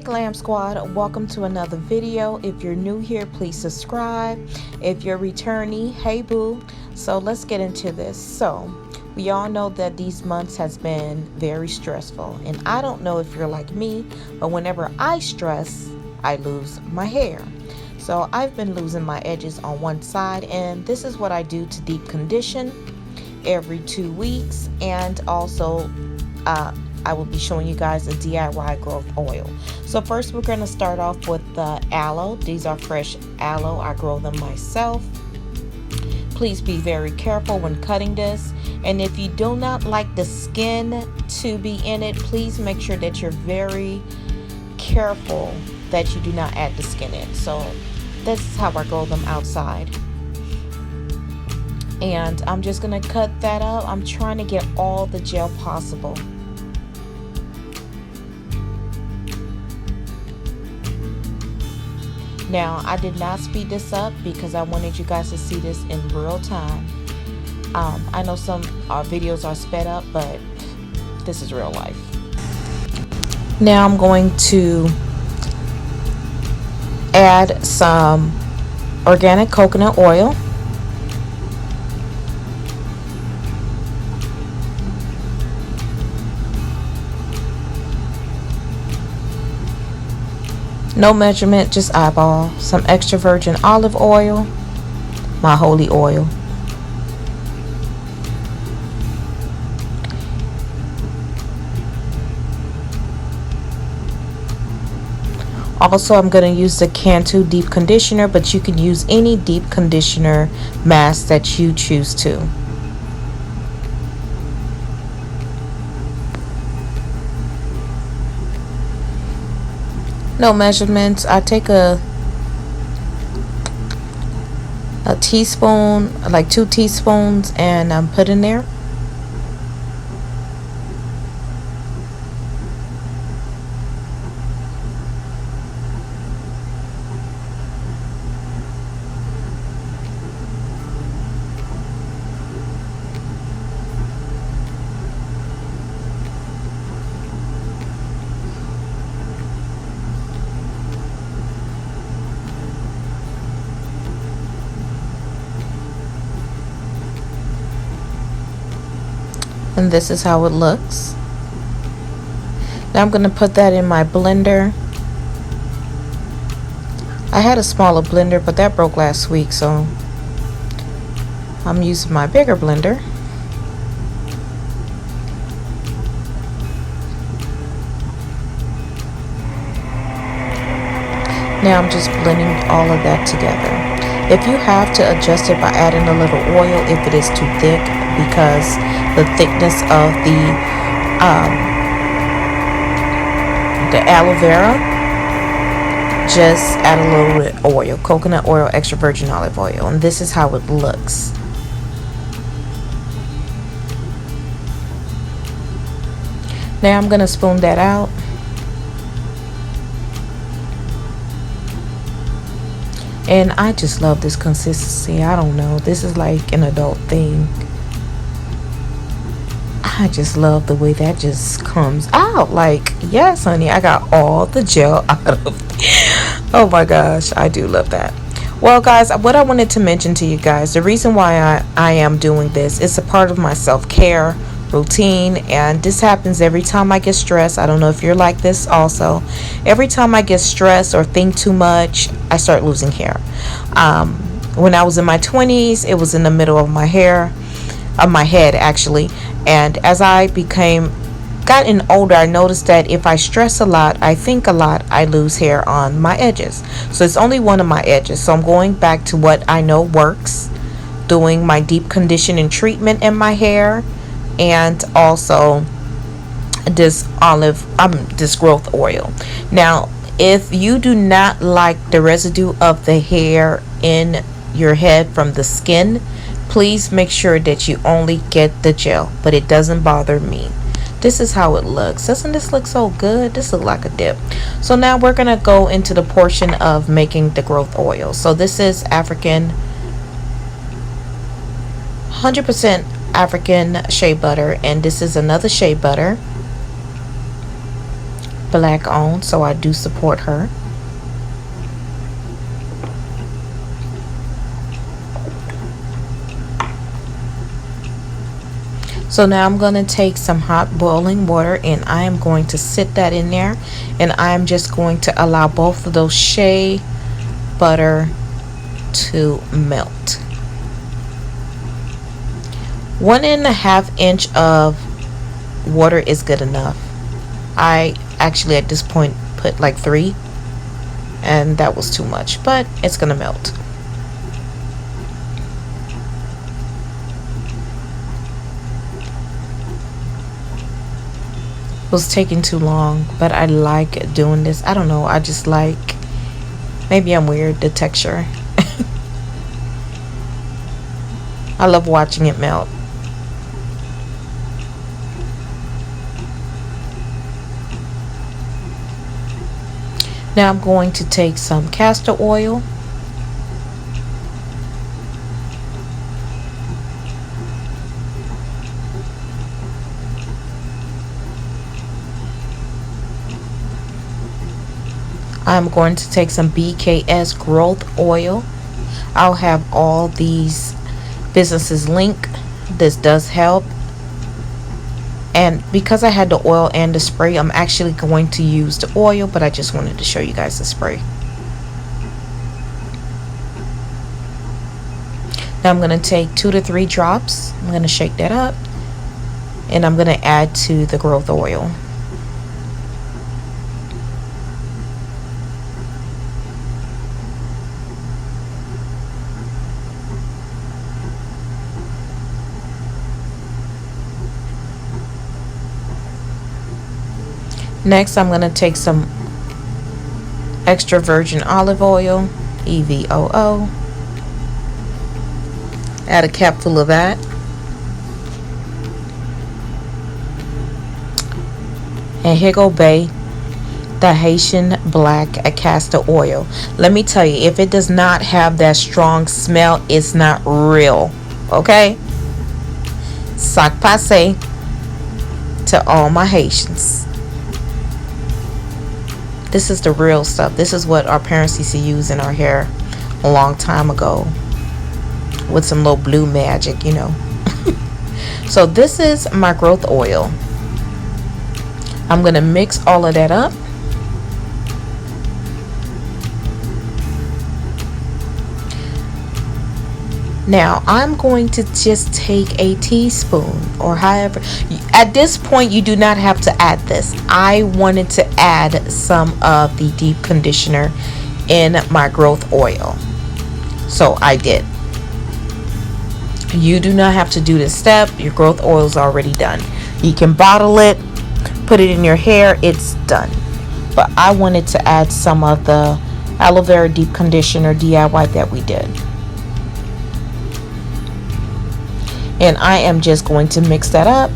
Glam Squad, welcome to another video. If you're new here, please subscribe. If you're returnee, hey boo. So let's get into this. So we all know that these months has been very stressful, and I don't know if you're like me, but whenever I stress, I lose my hair. So I've been losing my edges on one side, and this is what I do to deep condition every 2 weeks. And also I will be showing you guys a DIY growth oil. So first we're going to start off with the aloe. These are fresh aloe. I grow them myself. Please be very careful when cutting this. And if you do not like the skin to be in it, please make sure that you're very careful that you do not add the skin in. So this is how I grow them outside. And I'm just going to cut that up. I'm trying to get all the gel possible. Now, I did not speed this up because I wanted you guys to see this in real time. I know some videos are sped up, but this is real life. Now I'm going to add some organic coconut oil. No measurement, just eyeball. Some extra virgin olive oil, my holy oil. Also, I'm going to use the Cantu deep conditioner, but you can use any deep conditioner mask that you choose to. No measurements. I take a teaspoon, like 2 teaspoons, and put in there. And this is how it looks. Now I'm going to put that in my blender. I had a smaller blender, but that broke last week, so I'm using my bigger blender. Now I'm just blending all of that together. If you have to adjust it by adding a little oil if it is too thick, because the thickness of the aloe vera, just add a little bit of oil, coconut oil, extra virgin olive oil, and this is how it looks. Now I'm gonna spoon that out. And I just love this consistency. I don't know, this is like an adult thing. I just love the way that just comes out. Like, yes honey, I got all the gel out of oh my gosh, I do love that. Well guys, what I wanted to mention to you guys, the reason why I am doing this, it's a part of my self-care routine, and this happens every time I get stressed. I don't know if you're like this also. Every time I get stressed or think too much, I start losing hair. When I was in my 20s, it was in the middle of my hair, of my head actually, and as I gotten older, I noticed that if I stress a lot, I think a lot, I lose hair on my edges. So it's only one of my edges, so I'm going back to what I know works, doing my deep conditioning treatment in my hair, and also this growth oil. Now if you do not like the residue of the hair in your head from the skin, please make sure that you only get the gel, but it doesn't bother me. This is how it looks. Doesn't this look so good? This looks like a dip. So now we're gonna go into the portion of making the growth oil. So this is 100% African shea butter, and this is another shea butter. Black owned, so I do support her. So now I'm going to take some hot boiling water and I am going to sit that in there, and I am just going to allow both of those shea butter to melt. 1.5 inch of water is good enough. I actually at this point put like 3, and that was too much, but it's gonna melt. It was taking too long, but I like doing this. I don't know, I just like, maybe I'm weird, the texture. I love watching it melt. Now I'm going to take some castor oil. I'm going to take some BKS Growth Oil. I'll have all these businesses linked. This does help. And because I had the oil and the spray, I'm actually going to use the oil, but I just wanted to show you guys the spray. Now I'm going to take 2 to 3 drops. I'm going to shake that up, and I'm going to add to the growth oil. Next, I'm going to take some extra virgin olive oil, EVOO. Add a capful of that. And here go bae, the Haitian black castor oil. Let me tell you, if it does not have that strong smell, it's not real. Okay? Sac passe to all my Haitians. This is the real stuff. This is what our parents used to use in our hair a long time ago with some little blue magic, you know. So this is my growth oil. I'm going to mix all of that up. Now I'm going to just take a teaspoon, or however, at this point you do not have to add this. I wanted to add some of the deep conditioner in my growth oil, so I did. You do not have to do this step. Your growth oil is already done. You can bottle it, put it in your hair, it's done. But I wanted to add some of the aloe vera deep conditioner DIY that we did. And I am just going to mix that up.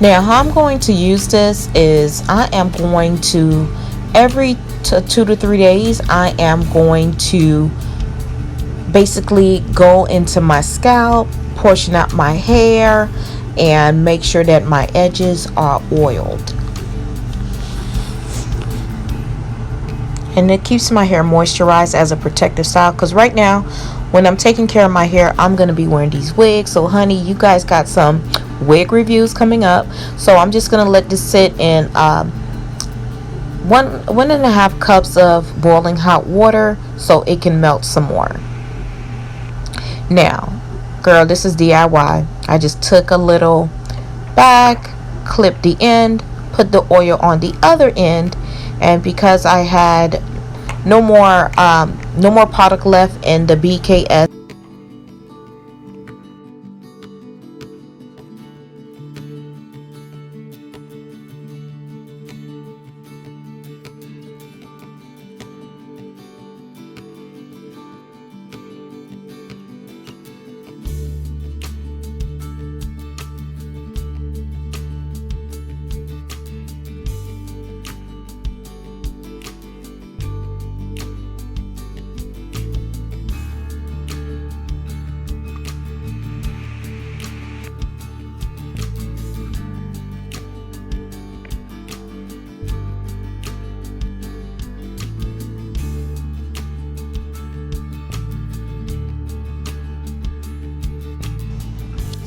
Now how I'm going to use this is I am going to, every 2 to 3 days, I am going to basically go into my scalp, portion out my hair, and make sure that my edges are oiled. And it keeps my hair moisturized as a protective style, because right now when I'm taking care of my hair, I'm going to be wearing these wigs. So honey, you guys got some wig reviews coming up, so I'm just going to let this sit in 1.5 cups of boiling hot water so it can melt some more. Now girl, this is DIY. I just took a little back, clipped the end, put the oil on the other end, and because I had no more product left in the BKS,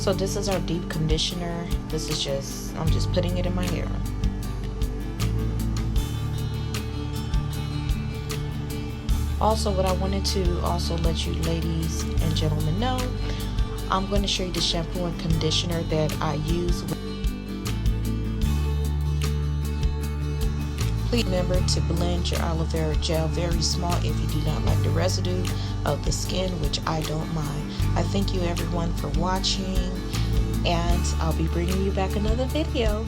So this is our deep conditioner. This is just, I'm just putting it in my hair. Also, what I wanted to also let you ladies and gentlemen know, I'm going to show you the shampoo and conditioner that I use. Please remember to blend your aloe vera gel very small if you do not like the residue of the skin, which I don't mind. I thank you everyone for watching, and I'll be bringing you back another video.